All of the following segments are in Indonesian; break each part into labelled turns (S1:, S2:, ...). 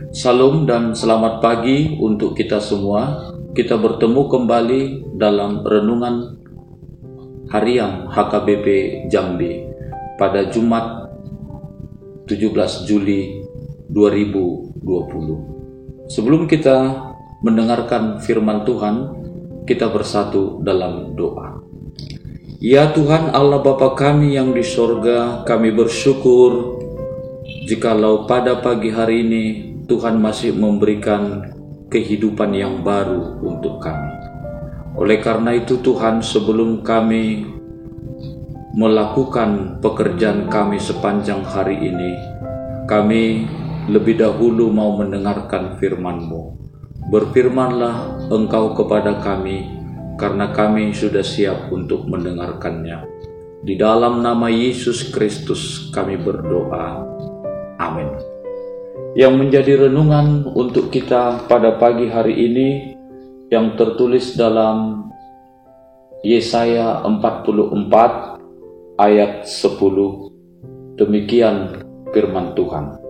S1: Salam dan selamat pagi untuk kita semua. Kita bertemu kembali dalam renungan harian HKBP Jambi pada Jumat 17 Juli 2020. Sebelum kita mendengarkan firman Tuhan, kita bersatu dalam doa. Ya Tuhan Allah Bapa kami yang di sorga, kami bersyukur jikalau pada pagi hari ini Tuhan masih memberikan kehidupan yang baru untuk kami. Oleh karena itu Tuhan, sebelum kami melakukan pekerjaan kami sepanjang hari ini, kami lebih dahulu mau mendengarkan firman-Mu. Berfirmanlah Engkau kepada kami, karena kami sudah siap untuk mendengarkannya. Di dalam nama Yesus Kristus kami berdoa. Amin. Yang menjadi renungan untuk kita pada pagi hari ini yang tertulis dalam Yesaya 44 ayat 10. Demikian firman Tuhan.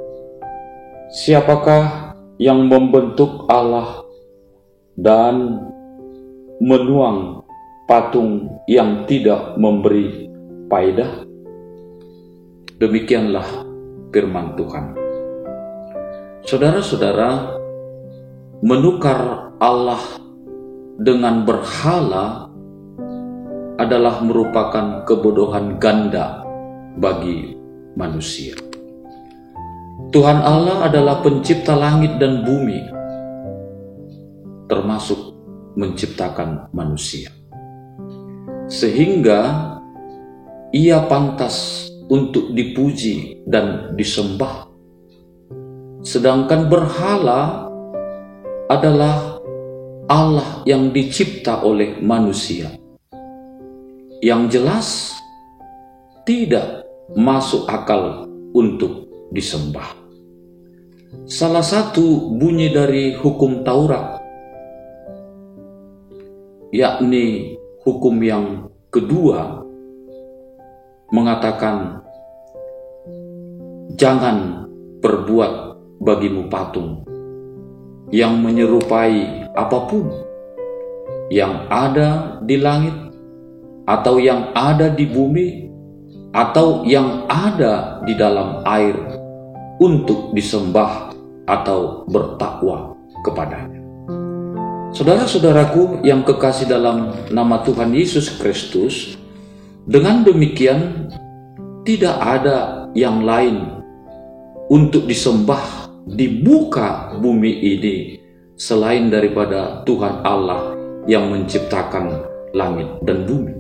S1: Siapakah yang membentuk Allah dan menuang patung yang tidak memberi faedah? Demikianlah firman Tuhan. Saudara-saudara, menukar Allah dengan berhala adalah merupakan kebodohan ganda bagi manusia. Tuhan Allah adalah pencipta langit dan bumi, termasuk menciptakan manusia. Sehingga Ia pantas untuk dipuji dan disembah. Sedangkan berhala adalah Allah yang dicipta oleh manusia, yang jelas tidak masuk akal untuk disembah. Salah satu bunyi dari hukum Taurat, yakni hukum yang kedua, mengatakan jangan berbuat bagimu patung yang menyerupai apapun yang ada di langit atau yang ada di bumi atau yang ada di dalam air untuk disembah atau bertakwa kepadanya. Saudara-saudaraku yang kekasih dalam nama Tuhan Yesus Kristus, dengan demikian tidak ada yang lain untuk disembah di muka bumi ini selain daripada Tuhan Allah yang menciptakan langit dan bumi.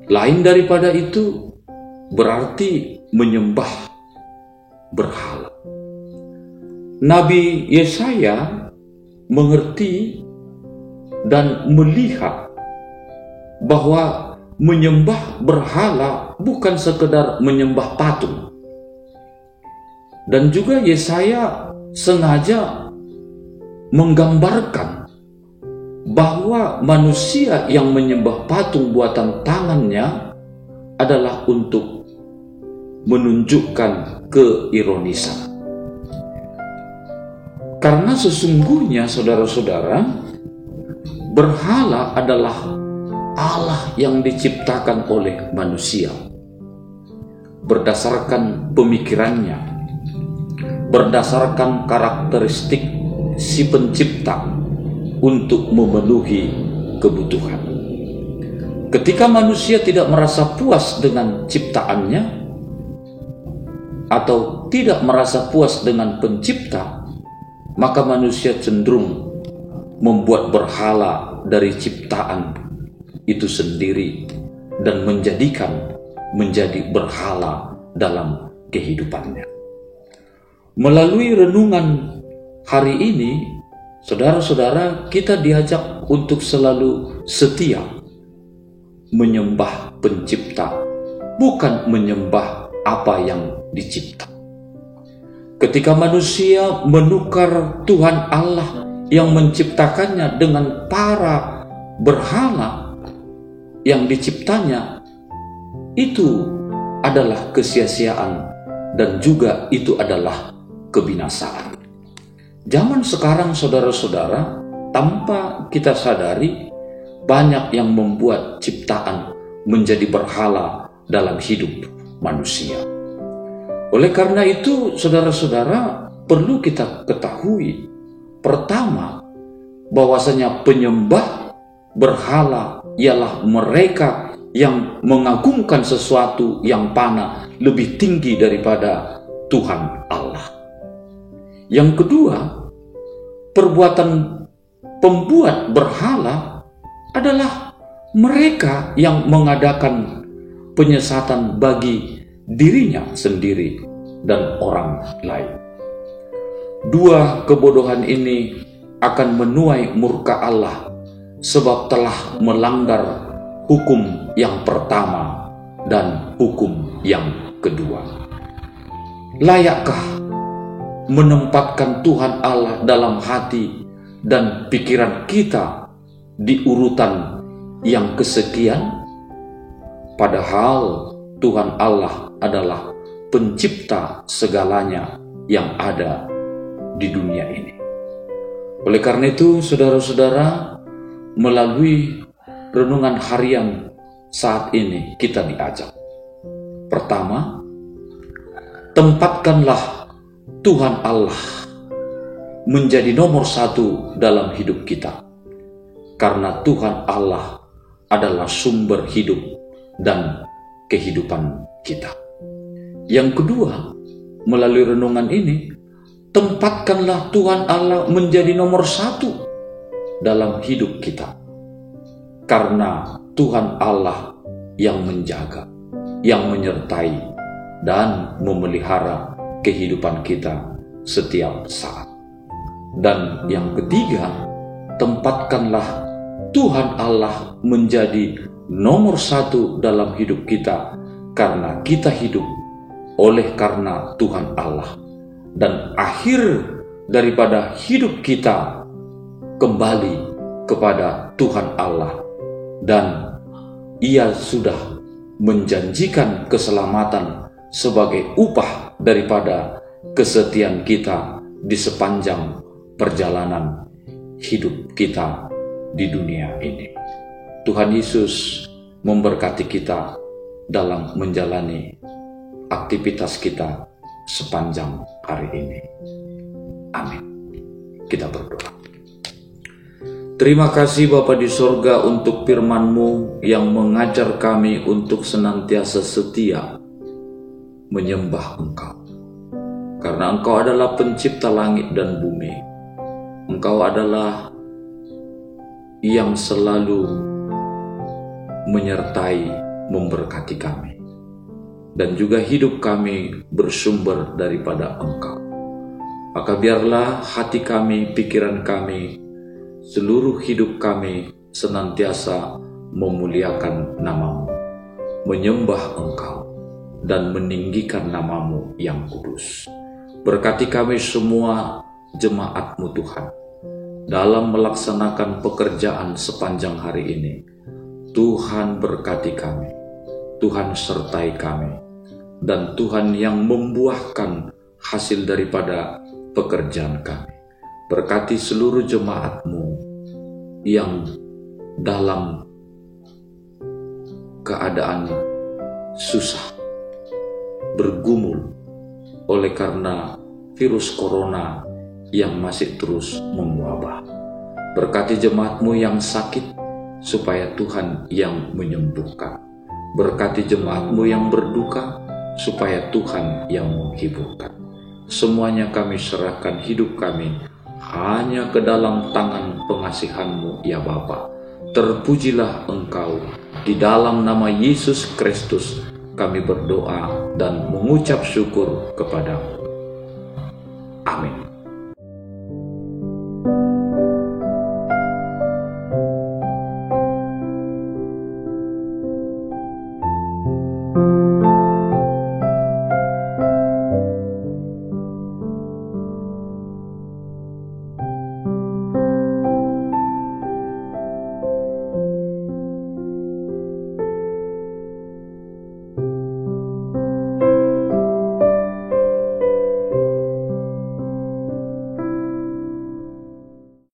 S1: Lain daripada itu berarti menyembah berhala. Nabi Yesaya mengerti dan melihat bahwa menyembah berhala bukan sekedar menyembah patung. Dan juga Yesaya sengaja menggambarkan bahwa manusia yang menyembah patung buatan tangannya adalah untuk menunjukkan keironisan. Karena sesungguhnya saudara-saudara, berhala adalah Allah yang diciptakan oleh manusia berdasarkan pemikirannya, berdasarkan karakteristik si pencipta untuk memenuhi kebutuhan. Ketika manusia tidak merasa puas dengan ciptaannya atau tidak merasa puas dengan pencipta, maka manusia cenderung membuat berhala dari ciptaan itu sendiri dan menjadi berhala dalam kehidupannya. Melalui renungan hari ini, saudara-saudara, kita diajak untuk selalu setia menyembah pencipta, bukan menyembah apa yang dicipta. Ketika manusia menukar Tuhan Allah yang menciptakannya dengan para berhala yang diciptanya, itu adalah kesia-siaan dan juga itu adalah kebinasaan. Zaman sekarang saudara-saudara, tanpa kita sadari, banyak yang membuat ciptaan menjadi berhala dalam hidup manusia. Oleh karena itu, saudara-saudara, perlu kita ketahui, pertama, bahwasanya penyembah berhala ialah mereka yang mengagungkan sesuatu yang panah lebih tinggi daripada Tuhan Allah. Yang kedua, perbuatan pembuat berhala adalah mereka yang mengadakan penyesatan bagi dirinya sendiri dan orang lain. Dua kebodohan ini akan menuai murka Allah sebab telah melanggar hukum yang pertama dan hukum yang kedua. Layakkah menempatkan Tuhan Allah dalam hati dan pikiran kita di urutan yang kesekian? Padahal Tuhan Allah adalah pencipta segalanya yang ada di dunia ini. Oleh karena itu, saudara-saudara, melalui renungan harian saat ini kita diajak. Pertama, tempatkanlah Tuhan Allah menjadi nomor satu dalam hidup kita. Karena Tuhan Allah adalah sumber hidup dan kehidupan kita. Yang kedua, melalui renungan ini, tempatkanlah Tuhan Allah menjadi nomor satu dalam hidup kita. Karena Tuhan Allah yang menjaga, yang menyertai, dan memelihara kehidupan kita setiap saat. Dan yang ketiga, tempatkanlah Tuhan Allah menjadi nomor satu dalam hidup kita, karena kita hidup oleh karena Tuhan Allah. Dan akhir daripada hidup kita kembali kepada Tuhan Allah. Dan Ia sudah menjanjikan keselamatan sebagai upah daripada kesetiaan kita di sepanjang perjalanan hidup kita di dunia ini. Tuhan Yesus memberkati kita dalam menjalani aktivitas kita sepanjang hari ini. Amin. Kita berdoa. Terima kasih Bapa di sorga untuk firman-Mu yang mengajar kami untuk senantiasa setia menyembah Engkau. Karena Engkau adalah pencipta langit dan bumi. Engkau adalah yang selalu menyertai, memberkati kami. Dan juga hidup kami bersumber daripada Engkau. Maka biarlah hati kami, pikiran kami, seluruh hidup kami senantiasa memuliakan nama-Mu, menyembah Engkau, dan meninggikan nama-Mu yang kudus. Berkati kami semua jemaat-Mu Tuhan, dalam melaksanakan pekerjaan sepanjang hari ini. Tuhan berkati kami, Tuhan sertai kami, dan Tuhan yang membuahkan hasil daripada pekerjaan kami. Berkati seluruh jemaat-Mu yang dalam keadaan susah, bergumul oleh karena virus corona yang masih terus mewabah. Berkati jemaat-Mu yang sakit, supaya Tuhan yang menyembuhkan. Berkati jemaat-Mu yang berduka, supaya Tuhan yang menghiburkan. Semuanya kami serahkan hidup kami hanya ke dalam tangan pengasihan-Mu, ya Bapa. Terpujilah Engkau. Di dalam nama Yesus Kristus kami berdoa dan mengucap syukur kepadamu. Amin.